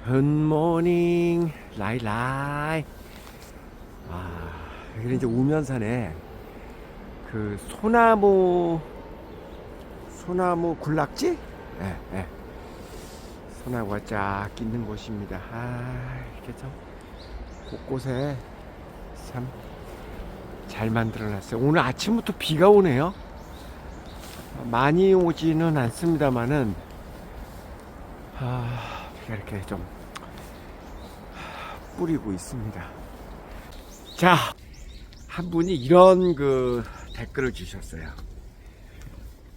굿모닝 라이라이. 여기는 이제 우면산에 그 소나무 군락지? 예. 소나무가 쫙 있는 곳입니다. 이렇게 참 곳곳에 참 잘 만들어놨어요. 오늘 아침부터 비가 오네요. 많이 오지는 않습니다만은 비가 이렇게 좀 뿌리고 있습니다. 자, 한 분이 이런 그 댓글을 주셨어요.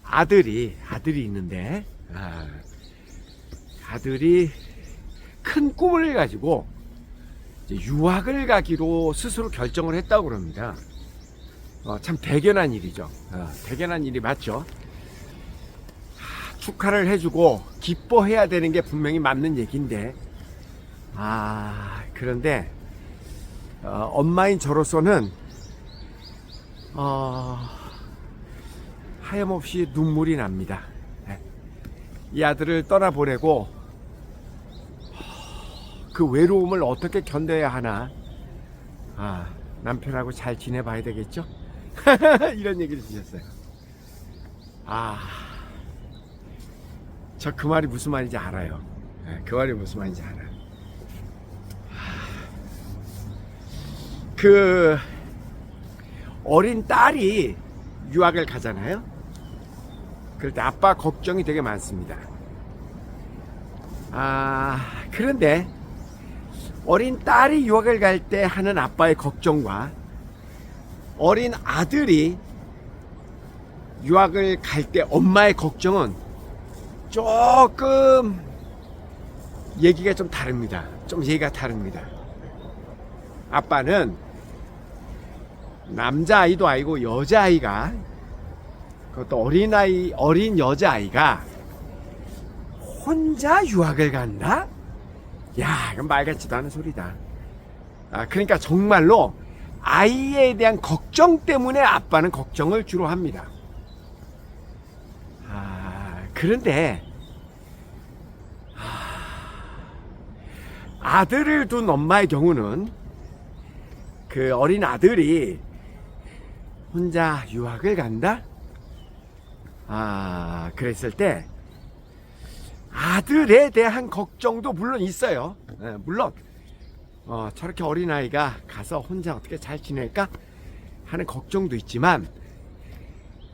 아들이 있는데 아들이 큰 꿈을 가지고 이제 유학을 가기로 스스로 결정을 했다고 그럽니다. 참 대견한 일이죠. 대견한 일이 맞죠. 축하를 해주고 기뻐해야 되는 게 분명히 맞는 얘기인데 그런데 엄마인 저로서는 하염없이 눈물이 납니다. 이 아들을 떠나보내고 그 외로움을 어떻게 견뎌야 하나. 남편하고 잘 지내봐야 되겠죠. 이런 얘기를 주셨어요. 저 그 말이 무슨 말인지 알아요. 그 말이 무슨 말인지 알아요. 그 어린 딸이 유학을 가잖아요. 그럴 때 아빠 걱정이 되게 많습니다. 그런데 어린 딸이 유학을 갈 때 하는 아빠의 걱정과 어린 아들이 유학을 갈 때 엄마의 걱정은 조금 얘기가 좀 다릅니다. 아빠는 남자아이도 아니고 여자아이가, 그것도 어린 여자아이가 혼자 유학을 간다? 야, 이건 말 같지도 않은 소리다. 그러니까 정말로 아이에 대한 걱정 때문에 아빠는 걱정을 주로 합니다. 그런데 아들을 둔 엄마의 경우는 그 어린 아들이 혼자 유학을 간다? 그랬을 때 아들에 대한 걱정도 물론 있어요. 물론 저렇게 어린아이가 가서 혼자 어떻게 잘 지낼까 하는 걱정도 있지만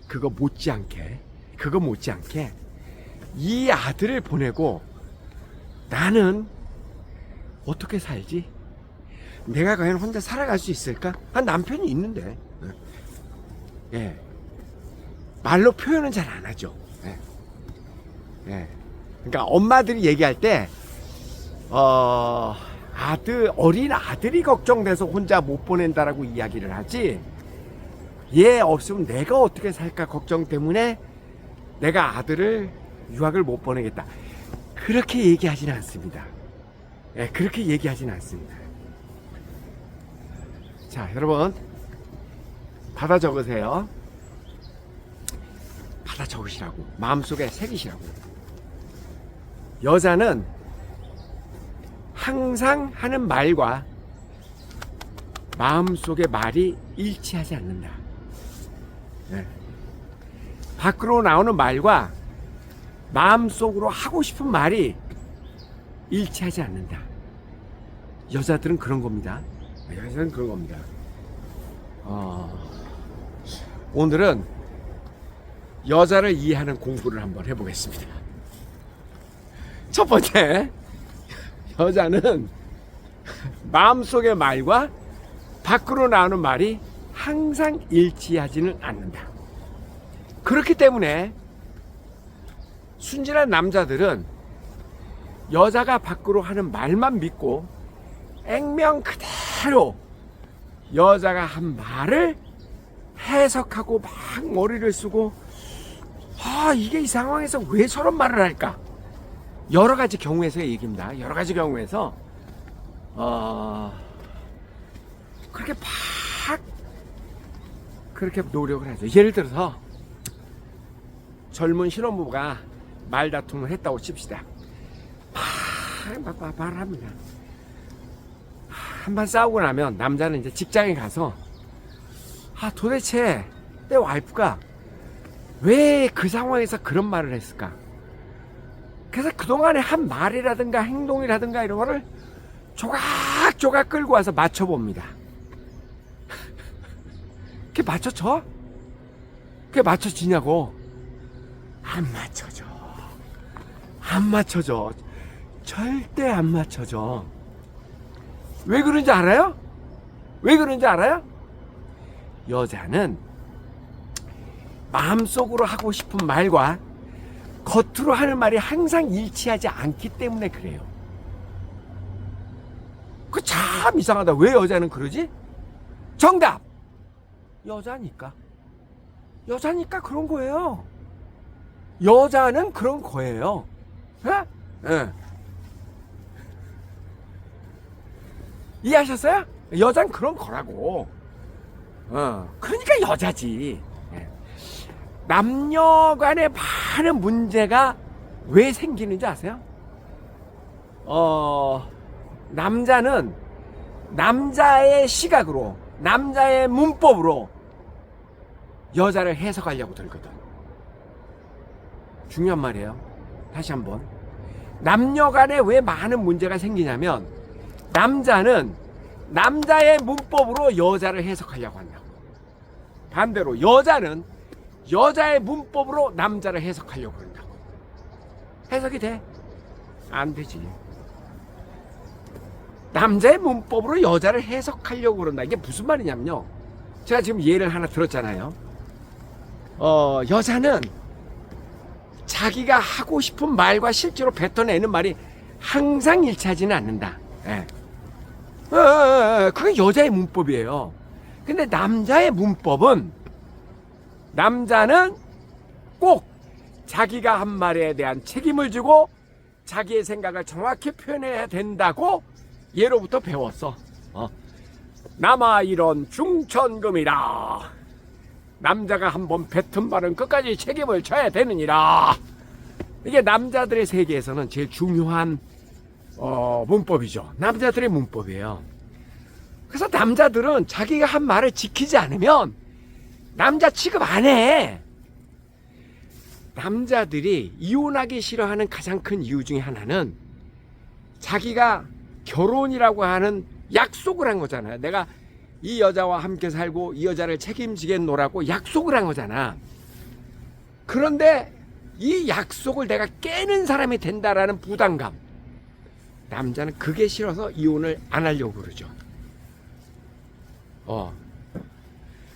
그거 못지않게 이 아들을 보내고 나는 어떻게 살지? 내가 과연 혼자 살아갈 수 있을까? 남편이 있는데 말로 표현은 잘 안 하죠. 그러니까 엄마들이 얘기할 때 어린 아들이 걱정돼서 혼자 못 보낸다라고 이야기를 하지, 얘 없으면 내가 어떻게 살까 걱정 때문에 내가 아들을 유학을 못 보내겠다, 그렇게 얘기하지는 않습니다. 그렇게 얘기하지는 않습니다. 자, 여러분 받아 적으세요. 받아 적으시라고, 마음속에 새기시라고. 여자는 항상 하는 말과 마음속의 말이 일치하지 않는다. 밖으로 나오는 말과 마음속으로 하고 싶은 말이 일치하지 않는다. 여자들은 그런 겁니다. 오늘은 여자를 이해하는 공부를 한번 해보겠습니다. 첫 번째, 여자는 마음속의 말과 밖으로 나오는 말이 항상 일치하지는 않는다. 그렇기 때문에 순진한 남자들은 여자가 밖으로 하는 말만 믿고 액면 그대로 여자가 한 말을 해석하고 막 머리를 쓰고, 이게 이 상황에서 왜 저런 말을 할까? 여러 가지 경우에서의 얘기입니다. 여러 가지 경우에서 그렇게 노력을 하죠. 예를 들어서 젊은 신혼부부가 말다툼을 했다고 칩시다. 막 말을 합니다. 한번 싸우고 나면 남자는 이제 직장에 가서 도대체 내 와이프가 왜 그 상황에서 그런 말을 했을까? 그래서 그동안에 한 말이라든가 행동이라든가 이런 거를 조각조각 끌고 와서 맞춰봅니다. 그게 맞춰져? 그게 맞춰지냐고? 안 맞춰져. 안 맞춰져. 절대 안 맞춰져. 왜 그런지 알아요? 왜 그런지 알아요? 여자는 마음속으로 하고 싶은 말과 겉으로 하는 말이 항상 일치하지 않기 때문에 그래요. 그 참 이상하다. 왜 여자는 그러지? 정답! 여자니까. 여자니까 그런 거예요. 여자는 그런 거예요. 예? 이해하셨어요? 여자는 그런 거라고. 그러니까 여자지. 남녀 간에 많은 문제가 왜 생기는지 아세요? 남자는 남자의 시각으로, 남자의 문법으로 여자를 해석하려고 들거든. 중요한 말이에요. 다시 한번. 남녀 간에 왜 많은 문제가 생기냐면 남자는 남자의 문법으로 여자를 해석하려고 한다고. 반대로 여자는 여자의 문법으로 남자를 해석하려고 한다고. 해석이 돼? 안 되지. 남자의 문법으로 여자를 해석하려고 그런다. 이게 무슨 말이냐면요. 제가 지금 예를 하나 들었잖아요. 여자는 자기가 하고 싶은 말과 실제로 뱉어내는 말이 항상 일치하지는 않는다. 예. 그게 여자의 문법이에요. 근데 남자의 문법은, 남자는 꼭 자기가 한 말에 대한 책임을 지고 자기의 생각을 정확히 표현해야 된다고 예로부터 배웠어. 남아 이런 중천금이라. 남자가 한번 뱉은 말은 끝까지 책임을 져야 되느니라. 이게 남자들의 세계에서는 제일 중요한 문법이죠. 남자들의 문법이에요. 그래서 남자들은 자기가 한 말을 지키지 않으면 남자 취급 안 해. 남자들이 이혼하기 싫어하는 가장 큰 이유 중에 하나는 자기가 결혼이라고 하는 약속을 한 거잖아요. 내가 이 여자와 함께 살고 이 여자를 책임지겠노라고 약속을 한 거잖아. 그런데 이 약속을 내가 깨는 사람이 된다라는 부담감. 남자는 그게 싫어서 이혼을 안 하려고 그러죠.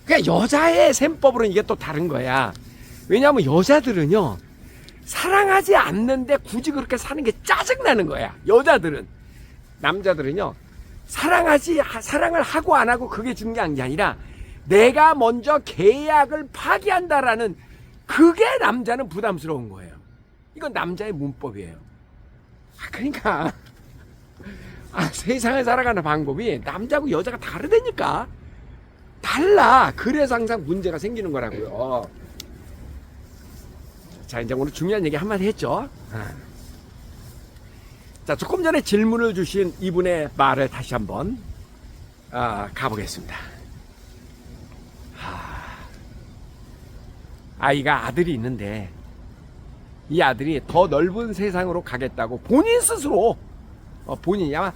그러니까 여자의 셈법으로는 이게 또 다른 거야. 왜냐하면 여자들은요, 사랑하지 않는데 굳이 그렇게 사는 게 짜증나는 거야. 여자들은. 남자들은요, 사랑을 하고 안 하고 그게 중요한 게 아니라 내가 먼저 계약을 파기한다라는 그게 남자는 부담스러운 거예요. 이건 남자의 문법이에요. 그러니까 세상을 살아가는 방법이 남자고 여자가 다르다니까. 달라. 그래서 항상 문제가 생기는 거라고요. 자, 이제 오늘 중요한 얘기 한마디 했죠. 자, 조금 전에 질문을 주신 이분의 말을 다시 한번 가보겠습니다. 아이가 아들이 있는데 이 아들이 더 넓은 세상으로 가겠다고 본인 스스로 본인이 아마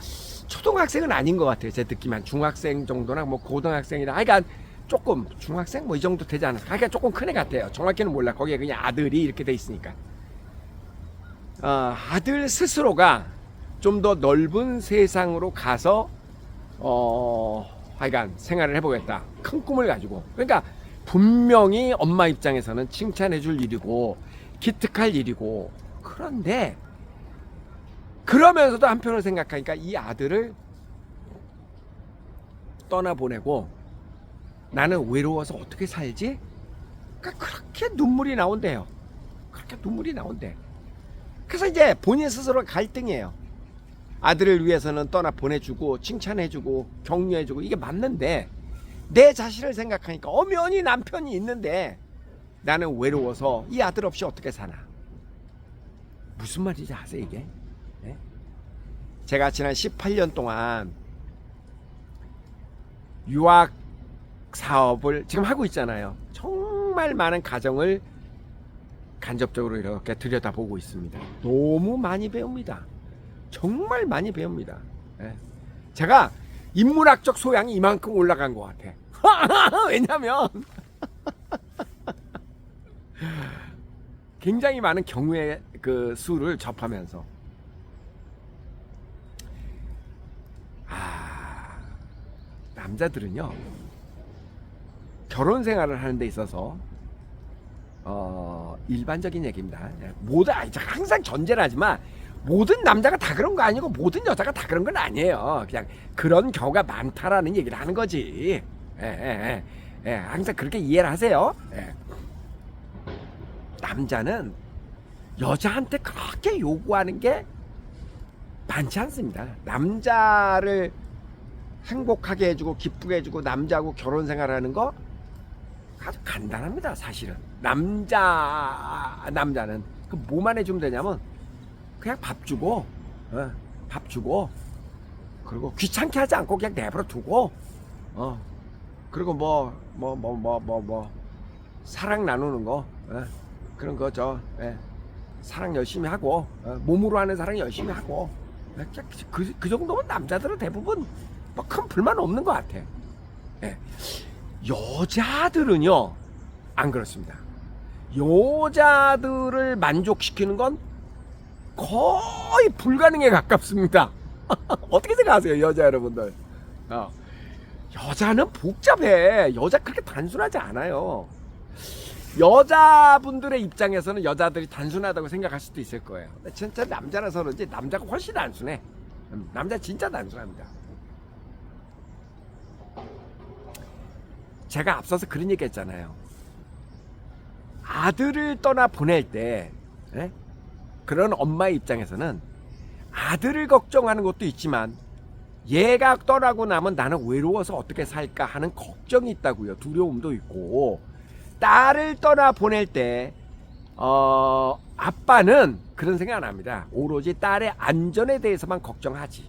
초등학생은 아닌 것 같아요. 제 느낌만 중학생 정도나 뭐 고등학생이나 그러니까 조금 중학생 뭐 이 정도 되지 않을까. 그러니까 조금 큰 애 같아요. 정확히는 몰라. 거기에 그냥 아들이 이렇게 돼 있으니까. 아들 스스로가 좀 더 넓은 세상으로 가서 하여간 생활을 해보겠다. 큰 꿈을 가지고. 그러니까 분명히 엄마 입장에서는 칭찬해 줄 일이고 기특할 일이고. 그런데 그러면서도 한편으로 생각하니까 이 아들을 떠나보내고 나는 외로워서 어떻게 살지? 그러니까 그렇게 눈물이 나온대요. 그렇게 눈물이 나온대. 그래서 이제 본인 스스로 갈등이에요. 아들을 위해서는 떠나 보내주고 칭찬해주고 격려해주고 이게 맞는데 내 자신을 생각하니까 엄연히 남편이 있는데 나는 외로워서 이 아들 없이 어떻게 사나. 무슨 말인지 아세요 이게? 네? 제가 지난 18년 동안 유학 사업을 지금 하고 있잖아요. 정말 많은 가정을 간접적으로 이렇게 들여다보고 있습니다. 너무 많이 배웁니다. 정말 많이 배웁니다. 예. 제가 인문학적 소양이 이만큼 올라간 것 같아. 왜냐면 굉장히 많은 경우의 그 수를 접하면서 남자들은요 결혼 생활을 하는 데 있어서 일반적인 얘기입니다. 모든 항상 전제를 하지만 모든 남자가 다 그런 거 아니고 모든 여자가 다 그런 건 아니에요. 그냥 그런 경우가 많다라는 얘기를 하는 거지. 항상 그렇게 이해를 하세요. 남자는 여자한테 그렇게 요구하는 게 많지 않습니다. 남자를 행복하게 해주고 기쁘게 해주고 남자하고 결혼 생활하는 거 아주 간단합니다. 사실은 남자는 그 뭐만 해주면 되냐면 그냥 밥 주고 그리고 귀찮게 하지 않고 그냥 내버려 두고 그리고 뭐 사랑 나누는 거 그런 거 사랑 열심히 하고 몸으로 하는 사랑 열심히 하고 그 정도면 남자들은 대부분 뭐 큰 불만 없는 것 같아. 여자들은요 안 그렇습니다. 여자들을 만족시키는 건 거의 불가능에 가깝습니다. 어떻게 생각하세요, 여자 여러분들? 여자는 복잡해. 여자 그렇게 단순하지 않아요. 여자분들의 입장에서는 여자들이 단순하다고 생각할 수도 있을 거예요. 근데 진짜 남자라서 그런지 남자가 훨씬 단순해. 남자 진짜 단순합니다. 제가 앞서서 그런 얘기 했잖아요. 아들을 떠나 보낼 때 그런 엄마의 입장에서는 아들을 걱정하는 것도 있지만 얘가 떠나고 나면 나는 외로워서 어떻게 살까 하는 걱정이 있다고요. 두려움도 있고 딸을 떠나 보낼 때 아빠는 그런 생각 안 합니다. 오로지 딸의 안전에 대해서만 걱정하지.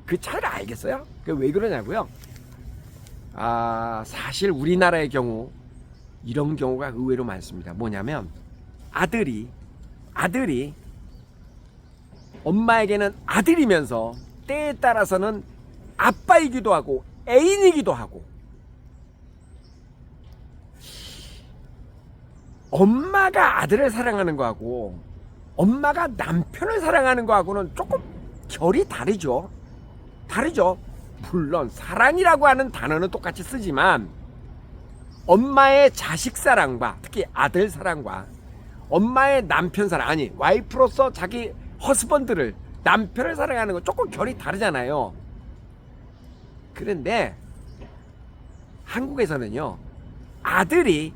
그 차이를 알겠어요? 왜 그러냐고요? 사실 우리나라의 경우 이런 경우가 의외로 많습니다. 뭐냐면 아들이 엄마에게는 아들이면서 때에 따라서는 아빠이기도 하고 애인이기도 하고 엄마가 아들을 사랑하는 거하고 엄마가 남편을 사랑하는 거하고는 조금 결이 다르죠. 물론 사랑이라고 하는 단어는 똑같이 쓰지만 엄마의 자식 사랑과 특히 아들 사랑과 엄마의 남편 사랑 와이프로서 자기 허스번드를 남편을 사랑하는 건 조금 결이 다르잖아요. 그런데 한국에서는요 아들이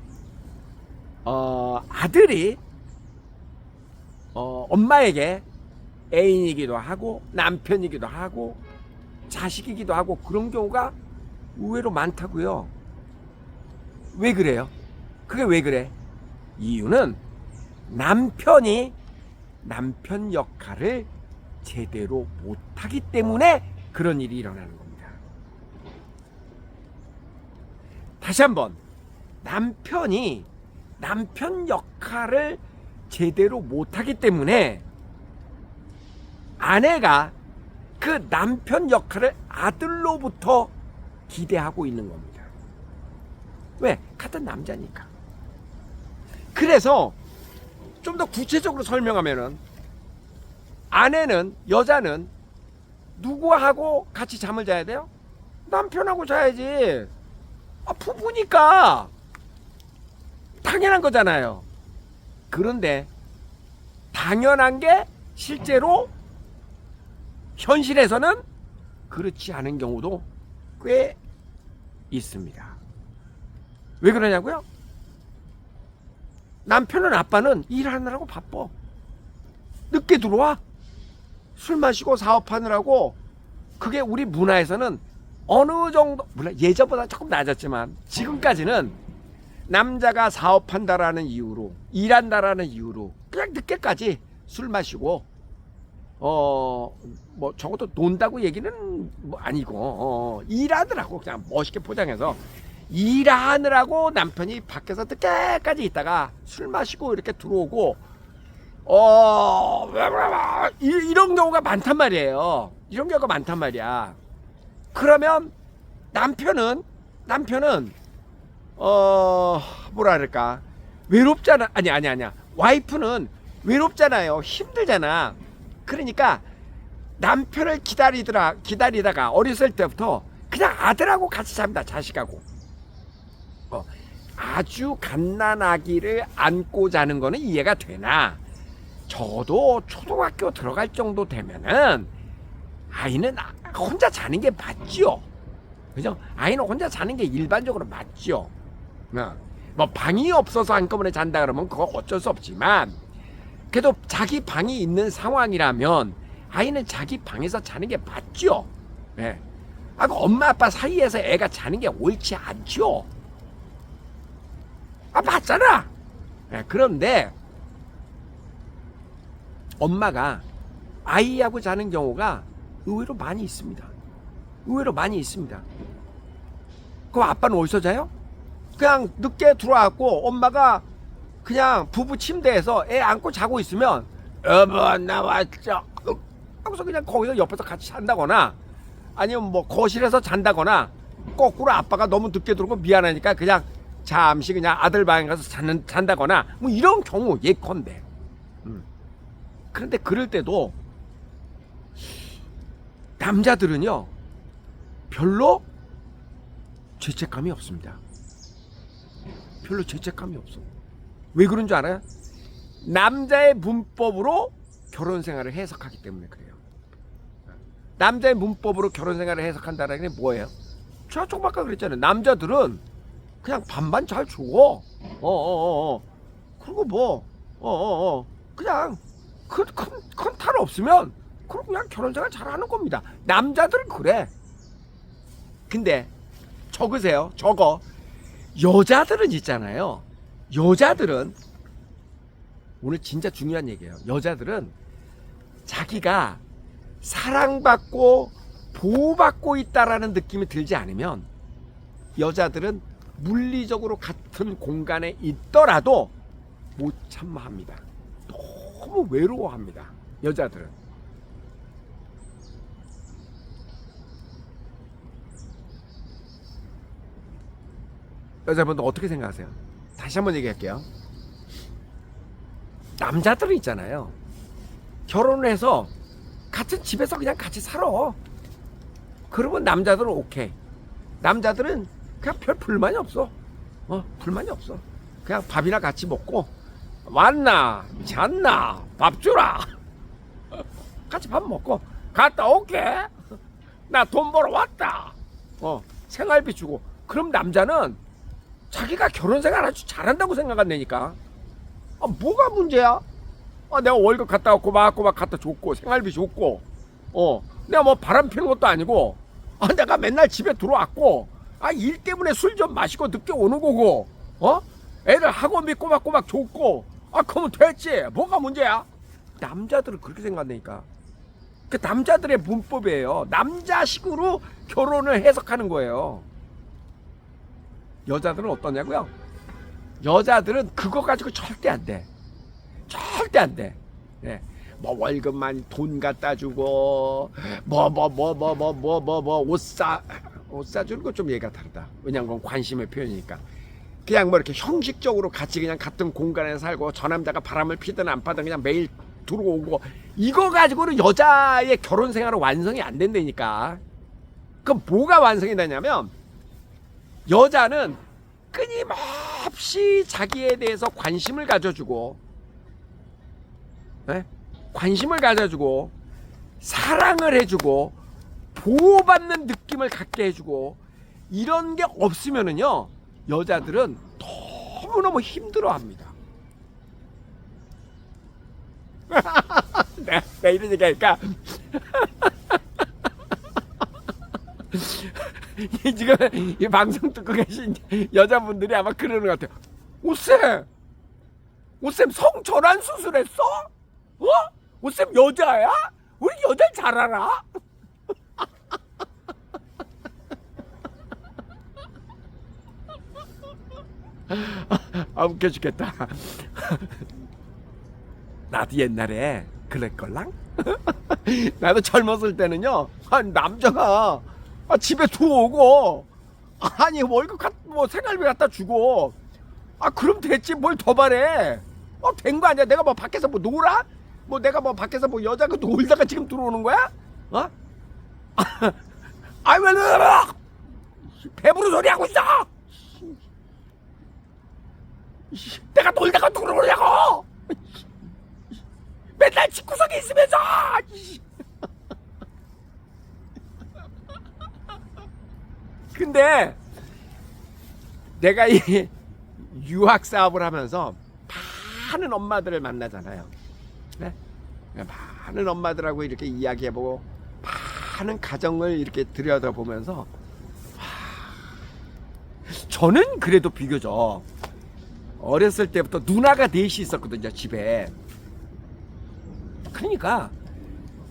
엄마에게 애인이기도 하고 남편이기도 하고 자식이기도 하고 그런 경우가 의외로 많다고요. 왜 그래요? 그게 왜 그래? 이유는 남편이 남편 역할을 제대로 못하기 때문에 그런 일이 일어나는 겁니다. 다시 한번 남편이 남편 역할을 제대로 못하기 때문에 아내가 그 남편 역할을 아들로부터 기대하고 있는 겁니다. 왜? 같은 남자니까. 그래서 좀 더 구체적으로 설명하면은 여자는 누구하고 같이 잠을 자야 돼요? 남편하고 자야지. 부부니까 당연한 거잖아요. 그런데 당연한 게 실제로 현실에서는 그렇지 않은 경우도 꽤 있습니다. 왜 그러냐고요? 남편은 아빠는 일하느라고 바빠. 늦게 들어와. 술 마시고 사업하느라고. 그게 우리 문화에서는 어느 정도 물론 예전보다 조금 낮았지만 지금까지는 남자가 사업한다라는 이유로 일한다라는 이유로 그냥 늦게까지 술 마시고 뭐 적어도 논다고 얘기는 뭐 아니고 일하느라고 그냥 멋있게 포장해서 일하느라고 남편이 밖에서 늦게까지 있다가 술 마시고 이렇게 들어오고 이런 경우가 많단 말이에요. 이런 경우가 많단 말이야. 그러면 남편은 뭐라 그럴까, 외롭잖아. 아니야. 와이프는 외롭잖아요. 힘들잖아. 그러니까 남편을 기다리다가 어렸을 때부터 그냥 아들하고 같이 잡니다. 자식하고. 아주 갓난아기를 안고 자는 거는 이해가 되나, 적어도 초등학교 들어갈 정도 되면은 아이는 혼자 자는 게 맞지요. 그죠? 아이는 혼자 자는 게 일반적으로 맞지요. 뭐 방이 없어서 한꺼번에 잔다 그러면 그거 어쩔 수 없지만, 그래도 자기 방이 있는 상황이라면 아이는 자기 방에서 자는 게 맞죠. 예. 그 엄마 아빠 사이에서 애가 자는 게 옳지 않죠. 맞잖아. 예. 그런데 엄마가 아이하고 자는 경우가 의외로 많이 있습니다. 그럼 아빠는 어디서 자요? 그냥 늦게 들어왔고 엄마가 그냥 부부 침대에서 애 안고 자고 있으면 어머 나왔죠 하고서 그냥 거기서 옆에서 같이 잔다거나, 아니면 뭐 거실에서 잔다거나, 거꾸로 아빠가 너무 늦게 들어오고 미안하니까 그냥 잠시 그냥 아들 방에 가서 잔다거나 뭐 이런 경우 예컨대. 그런데 그럴 때도 남자들은요 별로 죄책감이 없습니다. 별로 죄책감이 없어. 왜 그런 줄 알아요? 남자의 문법으로 결혼 생활을 해석하기 때문에 그래요. 남자의 문법으로 결혼 생활을 해석한다는 게 뭐예요? 제가 조금 아까 그랬잖아요. 남자들은 그냥 반반 잘 줘. 그리고 뭐 그냥 큰 탈 없으면 그럼 그냥 결혼 생활 잘하는 겁니다. 남자들은 그래. 근데 적으세요. 여자들은 있잖아요. 여자들은, 오늘 진짜 중요한 얘기예요. 여자들은 자기가 사랑받고 보호받고 있다라는 느낌이 들지 않으면 여자들은 물리적으로 같은 공간에 있더라도 못 참아 합니다. 너무 외로워합니다. 여자들은. 여자분들 어떻게 생각하세요? 다시 한번 얘기할게요. 남자들은 있잖아요. 결혼을 해서 같은 집에서 그냥 같이 살아. 그러면 남자들은 오케이. 남자들은 그냥 별 불만이 없어. 불만이 없어. 그냥 밥이나 같이 먹고, 왔나 잤나 밥 주라. 같이 밥 먹고 갔다 올게. 나 돈 벌어 왔다. 생활비 주고. 그럼 남자는 자기가 결혼 생활 아주 잘한다고 생각한다니까. 뭐가 문제야? 내가 월급 갖다 갖고 막 갖다 줬고 생활비 줬고, 내가 뭐 바람 피는 것도 아니고, 내가 맨날 집에 들어왔고, 일 때문에 술 좀 마시고 늦게 오는 거고, 애들 학원비 꼬박꼬박 줬고, 그러면 됐지. 뭐가 문제야? 남자들은 그렇게 생각한다니까. 그 남자들의 문법이에요. 남자식으로 결혼을 해석하는 거예요. 여자들은 어떠냐고요? 여자들은 그거 가지고 절대 안 돼. 절대 안 돼. 예. 뭐 월급만 돈 갖다 주고 옷 사주는 거 좀 얘기가 다르다. 왜냐면 그건 관심의 표현이니까. 그냥 뭐 이렇게 형식적으로 같이 그냥 같은 공간에 살고, 저 남자가 바람을 피든 안 파든 그냥 매일 들어오고, 이거 가지고는 여자의 결혼 생활은 완성이 안 된다니까. 그럼 뭐가 완성이 되냐면, 여자는 끊임없이 자기에 대해서 관심을 가져주고, 관심을 가져주고, 사랑을 해주고, 보호받는 느낌을 갖게 해주고, 이런 게 없으면은요, 여자들은 너무너무 힘들어합니다. 내가 이런 얘기 하니까 지금 이 방송 듣고 계신 여자분들이 아마 그러는 것 같아요. 오쌤 성전환 수술했어? 오쌤 여자야? 우리 여자를 잘 알아. 아, 웃겨 죽겠다. 나도 옛날에 그랬걸랑? 나도 젊었을 때는요, 남자가 집에 들어오고, 아니, 월급, 뭐, 생활비 갖다 주고, 그럼 됐지, 뭘 더 바래. 된 거 아니야. 내가 뭐 밖에서 뭐 놀아? 뭐 내가 뭐 밖에서 뭐 여자가 놀다가 지금 들어오는 거야? 아이, 왜, 배부른 소리 하고 있어! 내가 놀다가 들어오냐고! 맨날 집구석에 있으면서! 근데 내가 이 유학 사업을 하면서 많은 엄마들을 만나잖아요. 네? 많은 엄마들하고 이렇게 이야기해보고 많은 가정을 이렇게 들여다보면서 저는 그래도 비교적 어렸을 때부터 누나가 넷이 있었거든요, 집에. 그러니까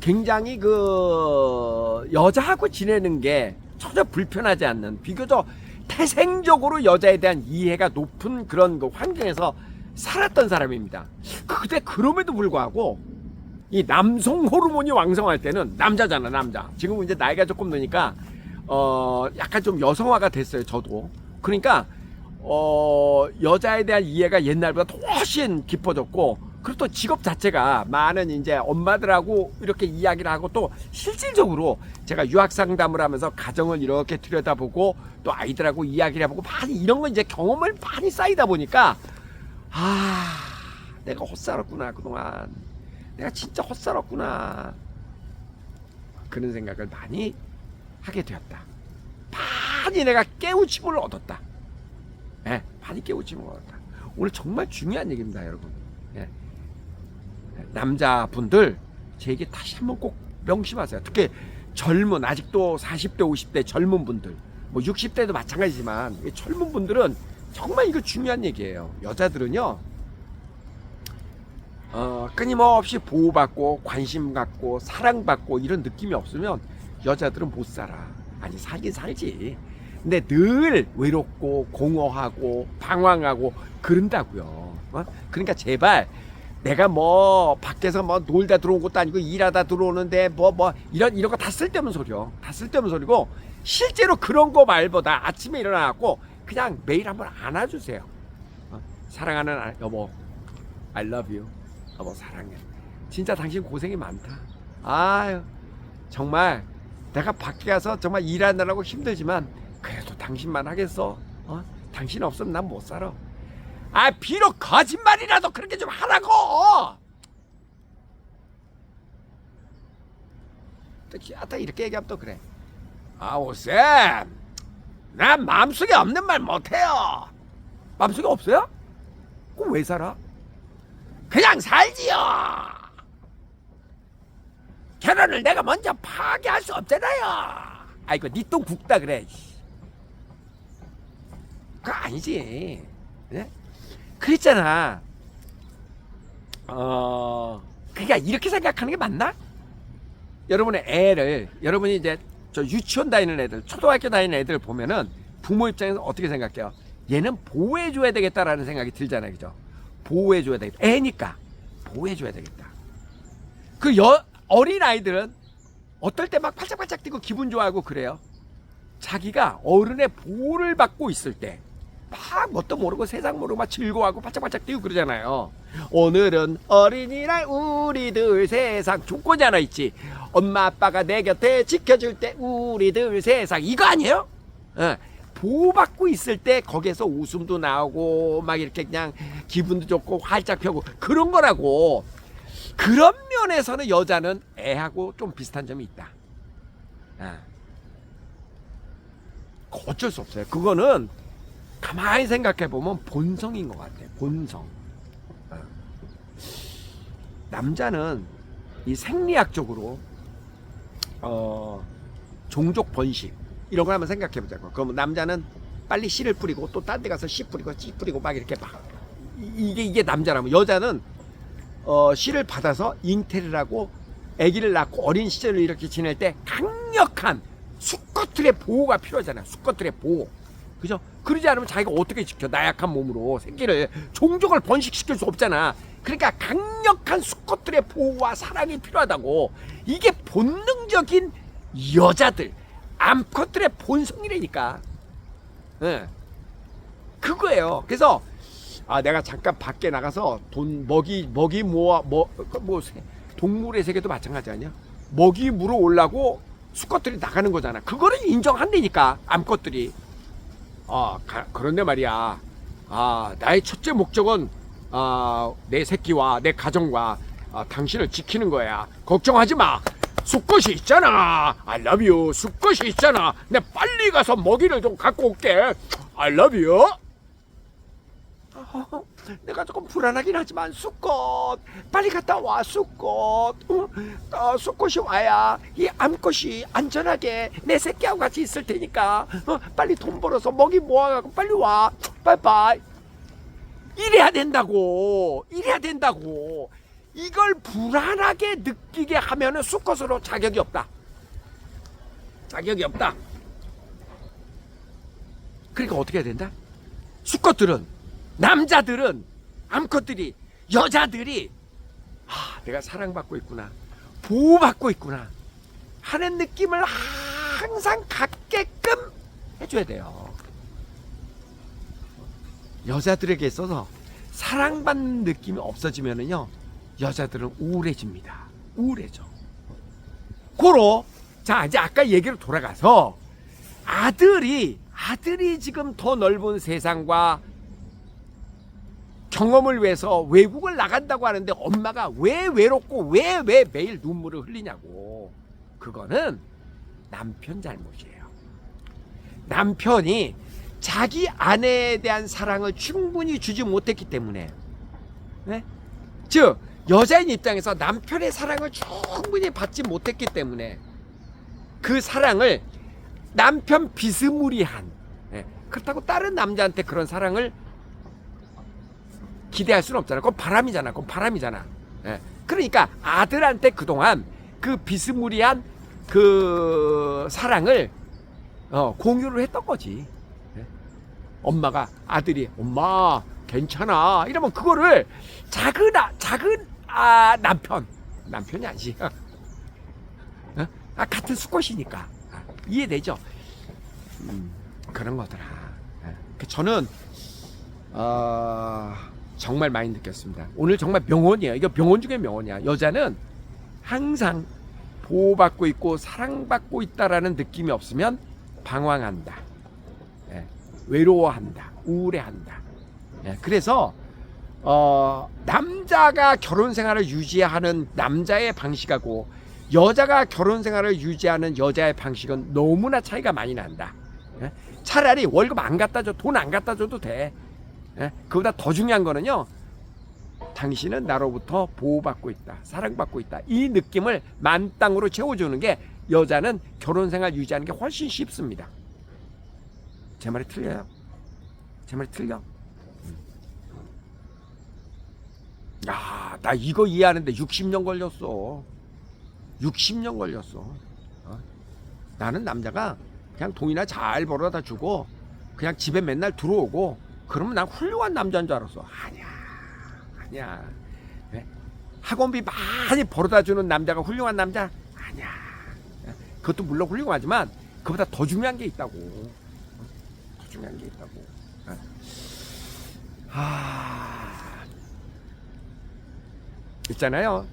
굉장히 그 여자하고 지내는 게 전혀 불편하지 않는, 비교적 태생적으로 여자에 대한 이해가 높은 그런 그 환경에서 살았던 사람입니다. 근데 그럼에도 불구하고 이 남성 호르몬이 왕성할 때는, 남자잖아, 남자. 지금은 이제 나이가 조금 드니까 약간 좀 여성화가 됐어요, 저도. 그러니까 여자에 대한 이해가 옛날보다 훨씬 깊어졌고, 그리고 또 직업 자체가 많은 이제 엄마들하고 이렇게 이야기를 하고, 또 실질적으로 제가 유학 상담을 하면서 가정을 이렇게 들여다보고 또 아이들하고 이야기를 해보고 많이 이런 거 이제 경험을 많이 쌓이다 보니까, 내가 헛살았구나, 그동안. 내가 진짜 헛살았구나. 그런 생각을 많이 하게 되었다. 많이 내가 깨우침을 얻었다. 네, 많이 깨우침을 얻었다. 오늘 정말 중요한 얘기입니다, 여러분. 네. 남자분들, 제 얘기 다시 한번 꼭 명심하세요. 특히 젊은, 아직도 40대, 50대 젊은 분들, 뭐 60대도 마찬가지지만, 젊은 분들은 정말 이거 중요한 얘기예요. 여자들은요, 끊임없이 보호받고 관심 갖고 사랑받고 이런 느낌이 없으면 여자들은 못 살아. 아니, 살긴 살지. 근데 늘 외롭고 공허하고 방황하고 그런다고요. 그러니까 제발, 내가 뭐 밖에서 뭐 놀다 들어온 것도 아니고 일하다 들어오는데 뭐 이런 거 다 쓸데없는 소리요. 다 쓸데없는 소리고, 실제로 그런 거 말보다 아침에 일어나갖고 그냥 매일 한번 안아주세요. 사랑하는 여보, I love you. 여보, 사랑해. 진짜 당신 고생이 많다. 아유, 정말 내가 밖에 가서 정말 일하느라고 힘들지만 그래도 당신만 하겠어. 당신 없으면 난 못 살아. 비록 거짓말이라도 그렇게 좀 하라고. 또 이렇게 얘기하면 또 그래. 오쌤, 난 마음속에 없는 말 못해요. 마음속에 없어요? 그럼 왜 살아? 그냥 살지요. 결혼을 내가 먼저 파괴할 수 없잖아요. 아이고, 니 똥 굵다 그래. 그거 아니지. 네? 그랬잖아. 그러니까 이렇게 생각하는 게 맞나? 여러분의 애를, 여러분이 이제 저 유치원 다니는 애들, 초등학교 다니는 애들 보면은 부모 입장에서 어떻게 생각해요? 얘는 보호해줘야 되겠다라는 생각이 들잖아요, 그죠? 보호해줘야 되겠다. 애니까 보호해줘야 되겠다. 그 어린 아이들은 어떨 때 막 팔짝팔짝 뛰고 기분 좋아하고 그래요. 자기가 어른의 보호를 받고 있을 때 막 뭣도 모르고 세상 모르고 막 즐거워하고 팔짝팔짝 뛰고 그러잖아요. 오늘은 어린이날 우리들 세상 조건이 하나 있지. 엄마 아빠가 내 곁에 지켜줄 때 우리들 세상, 이거 아니에요? 보호받고 있을 때 거기에서 웃음도 나오고 막 이렇게 그냥 기분도 좋고 활짝 펴고 그런 거라고. 그런 면에서는 여자는 애하고 좀 비슷한 점이 있다. 어쩔 수 없어요. 그거는 가만히 생각해 보면 본성인 것 같아요. 본성. 남자는 이 생리학적으로 종족 번식 이런 걸 한번 생각해 보자고. 그럼 남자는 빨리 씨를 뿌리고 또 딴 데 가서 씨 뿌리고 씨 뿌리고 막 이렇게 막, 이게 남자라면, 여자는 씨를 받아서 잉태를 하고 아기를 낳고 어린 시절을 이렇게 지낼 때 강력한 수컷들의 보호가 필요하잖아요. 수컷들의 보호. 그죠? 그러지 않으면 자기가 어떻게 지켜? 나약한 몸으로 새끼를 종족을 번식시킬 수 없잖아. 그러니까 강력한 수컷들의 보호와 사랑이 필요하다고. 이게 본능적인 여자들, 암컷들의 본성이라니까. 네. 그거예요. 그래서 내가 잠깐 밖에 나가서 돈 먹이 모아 동물의 세계도 마찬가지 아니야? 먹이 물어 오려고 수컷들이 나가는 거잖아. 그거를 인정한다니까 암컷들이. 그런데 말이야. 나의 첫째 목적은 내 새끼와 내 가정과 당신을 지키는 거야. 걱정하지 마. 수컷이 있잖아. I love you. 수컷이 있잖아. 내 빨리 가서 먹이를 좀 갖고 올게. I love you. 내가 조금 불안하긴 하지만 수컷 빨리 갔다 와. 수컷. 수컷이 와야 이 암컷이 안전하게 내 새끼하고 같이 있을 테니까 빨리 돈 벌어서 먹이 모아가고 빨리 와. 빠이빠이. 이래야 된다고. 이걸 불안하게 느끼게 하면은 수컷으로 자격이 없다. 그러니까 어떻게 해야 된다? 수컷들은, 남자들은, 암컷들이, 여자들이 내가 사랑받고 있구나, 보호받고 있구나 하는 느낌을 항상 갖게끔 해줘야 돼요. 여자들에게 있어서 사랑받는 느낌이 없어지면은요, 여자들은 우울해집니다. 우울해져. 자, 이제 아까 얘기로 돌아가서 아들이 지금 더 넓은 세상과 경험을 위해서 외국을 나간다고 하는데 엄마가 왜 외롭고 왜 매일 눈물을 흘리냐고. 그거는 남편 잘못이에요. 남편이 자기 아내에 대한 사랑을 충분히 주지 못했기 때문에, 네? 즉 여자인 입장에서 남편의 사랑을 충분히 받지 못했기 때문에 그 사랑을 남편 비스무리한, 그렇다고 다른 남자한테 그런 사랑을 기대할 수는 없잖아. 그건 바람이잖아. 그러니까 아들한테 그동안 그 비스무리한 그 사랑을 공유를 했던 거지. 엄마가 아들이 엄마 괜찮아 이러면 그거를 작은 남편이 아니지. 같은 수컷이니까 이해되죠? 그런 거더라. 저는 정말 많이 느꼈습니다. 오늘 정말 명언이에요. 이거 명언 중에 명언이야. 여자는 항상 보호받고 있고 사랑받고 있다라는 느낌이 없으면 방황한다, 외로워한다, 우울해한다. 그래서 남자가 결혼 생활을 유지하는 남자의 방식하고 여자가 결혼 생활을 유지하는 여자의 방식은 너무나 차이가 많이 난다. 차라리 월급 안 갖다 줘, 돈 안 갖다 줘도 돼. 그보다 더 중요한 거는요, 당신은 나로부터 보호받고 있다, 사랑받고 있다, 이 느낌을 만땅으로 채워주는 게 여자는 결혼 생활 유지하는 게 훨씬 쉽습니다. 제 말이 틀려요? 제 말이 틀려? 나 이거 이해하는데 60년 걸렸어. 60년 걸렸어. 나는 남자가 그냥 돈이나 잘 벌어다 주고 그냥 집에 맨날 들어오고 그러면 난 훌륭한 남자인 줄 알았어. 아니야. 학원비 많이 벌어다 주는 남자가 훌륭한 남자? 아니야. 그것도 물론 훌륭하지만 그보다 더 중요한 게 있다고. 더 중요한 게 있다고. 있잖아요.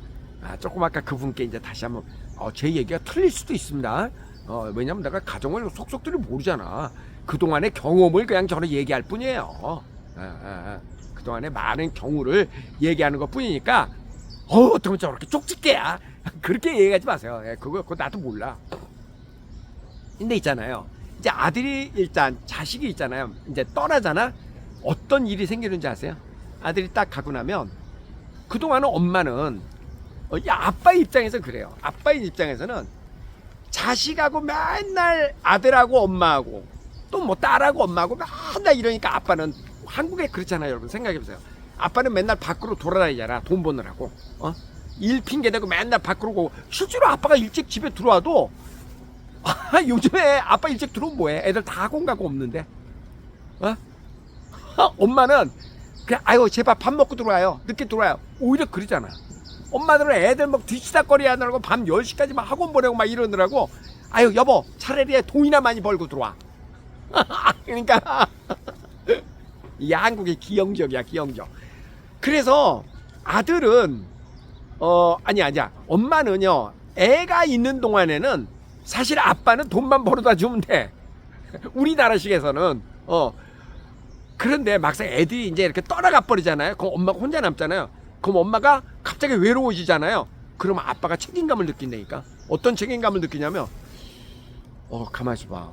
조금 아까 그분께 이제 다시 한번 제 얘기가 틀릴 수도 있습니다. 왜냐면 내가 가정을 속속들이 모르잖아. 그동안의 경험을 그냥 저는 얘기할 뿐이에요. 그동안의 많은 경우를 얘기하는 것 뿐이니까 어떻게 저렇게 쪽집게야 그렇게 얘기하지 마세요. 그거 나도 몰라. 근데 있잖아요, 이제 아들이 일단 자식이 있잖아요, 이제 떠나잖아. 어떤 일이 생기는지 아세요? 아들이 딱 가고 나면 그동안은 엄마는 아빠 입장에서 그래요. 아빠 입장에서는 자식하고 맨날 아들하고 엄마하고 또 뭐 딸하고 엄마하고 맨날 이러니까 아빠는, 한국에 그렇잖아요 여러분. 생각해보세요. 아빠는 맨날 밖으로 돌아다니잖아, 돈 버느라고. 일 핑계대고 맨날 밖으로 가고 실제로 아빠가 일찍 집에 들어와도 요즘에 아빠 일찍 들어오면 뭐해? 애들 다 학원 가고 없는데 엄마는 그냥 아유 제발 밥 먹고 들어와요. 늦게 들어와요. 오히려 그러잖아. 엄마들은 애들 막 뒤치다거리 하느라고 밤 10시까지 막 학원 보내고 막 이러느라고 아유 여보 차라리 돈이나 많이 벌고 들어와. 그러니까 이 한국의 기형적이야 기형적. 그래서 아들은 아니야 엄마는요 애가 있는 동안에는 사실 아빠는 돈만 벌어다 주면 돼. 우리나라식에서는 그런데 막상 애들이 이제 이렇게 떠나가 버리잖아요. 그럼 엄마가 혼자 남잖아요. 그럼 엄마가 갑자기 외로워지잖아요. 그러면 아빠가 책임감을 느낀다니까. 어떤 책임감을 느끼냐면 가만히 있어봐.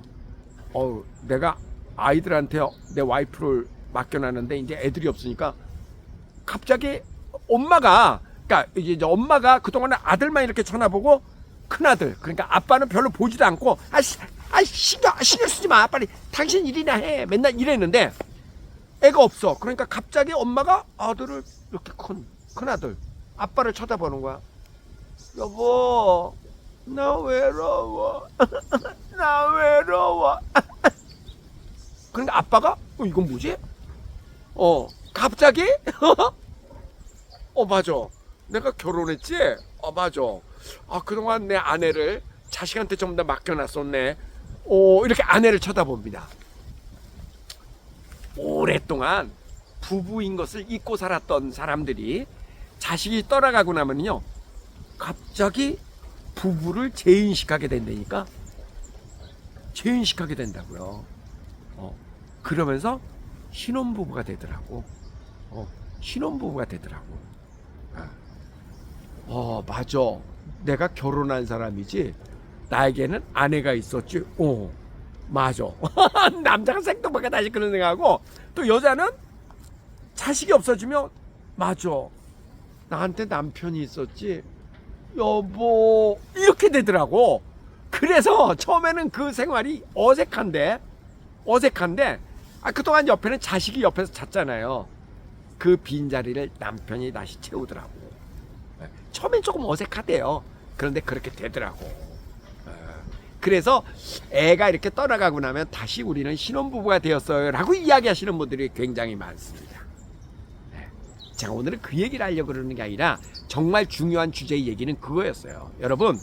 내가 아이들한테 내 와이프를 맡겨놨는데 이제 애들이 없으니까 갑자기 엄마가 그러니까 이제 엄마가 그동안에 아들만 이렇게 쳐다보고 큰아들 그러니까 아빠는 별로 보지도 않고 신경 쓰지 마 빨리 당신 일이나 해 맨날 이랬는데 애가 없어. 그러니까 갑자기 엄마가 아들을 이렇게 큰아들 아빠를 쳐다보는 거야. 여보 나 외로워. 나 외로워. 그러니까 아빠가 이건 뭐지? 갑자기 맞아 내가 결혼했지? 맞아 그동안 내 아내를 자식한테 전부 다 맡겨놨었네. 이렇게 아내를 쳐다봅니다. 오랫동안 부부인 것을 잊고 살았던 사람들이 자식이 떠나가고 나면요 갑자기 부부를 재인식하게 된다니까. 재인식하게 된다고요. 그러면서 신혼부부가 되더라고. 신혼부부가 되더라고. 맞아. 내가 결혼한 사람이지 나에게는 아내가 있었지. 맞아. 남자가 생뚱맞게 다시 그런 생각하고 또 여자는 자식이 없어지면 맞아. 나한테 남편이 있었지. 여보 이렇게 되더라고. 그래서 처음에는 그 생활이 어색한데 그동안 옆에는 자식이 옆에서 잤잖아요. 그 빈자리를 남편이 다시 채우더라고. 처음엔 조금 어색하대요. 그런데 그렇게 되더라고. 그래서 애가 이렇게 떠나가고 나면 다시 우리는 신혼부부가 되었어요 라고 이야기하시는 분들이 굉장히 많습니다. 제가 오늘은 그 얘기를 하려고 그러는 게 아니라 정말 중요한 주제의 얘기는 그거였어요. 여러분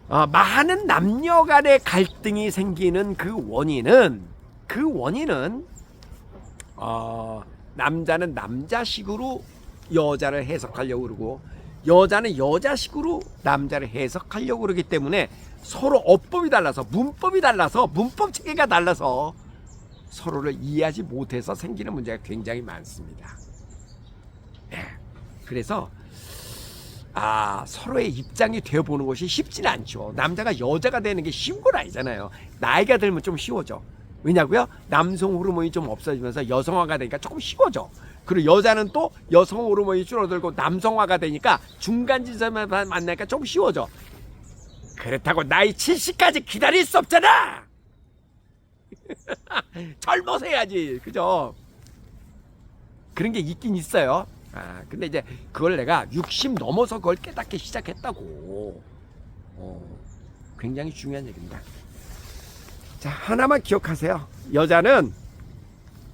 많은 남녀 간의 갈등이 생기는 그 원인은 남자는 남자식으로 여자를 해석하려고 그러고 여자는 여자식으로 남자를 해석하려고 그러기 때문에 서로 어법이 달라서 문법이 달라서 문법 체계가 달라서 서로를 이해하지 못해서 생기는 문제가 굉장히 많습니다. 그래서 서로의 입장이 되어보는 것이 쉽지는 않죠. 남자가 여자가 되는 게 쉬운 건 아니잖아요. 나이가 들면 좀 쉬워져. 왜냐고요? 남성 호르몬이 좀 없어지면서 여성화가 되니까 조금 쉬워져. 그리고 여자는 또 여성 호르몬이 줄어들고 남성화가 되니까 중간 지점에 만나니까 좀 쉬워져. 그렇다고 나이 70까지 기다릴 수 없잖아. 젊어서 해야지. 그죠? 그런 게 있긴 있어요. 근데 이제 그걸 내가 60 넘어서 그걸 깨닫기 시작했다고. 굉장히 중요한 얘기입니다. 자, 하나만 기억하세요. 여자는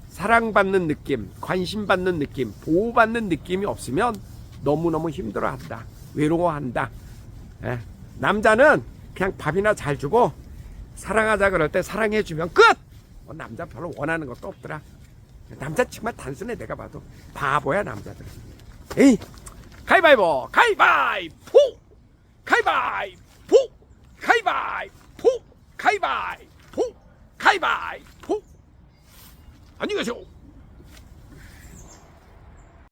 사랑받는 느낌, 관심받는 느낌, 보호받는 느낌이 없으면 너무너무 힘들어한다. 외로워한다. 남자는 그냥 밥이나 잘 주고 사랑하자 그럴 때 사랑해주면 끝! 남자 별로 원하는 것도 없더라. 남자 정말 단순해. 내가 봐도 바보야 남자들은. 에이, 가위바위보, 가위바위보, 가위바위보, 가위바위보, 가위바위보, 가위바위보. 안녕히 가세요.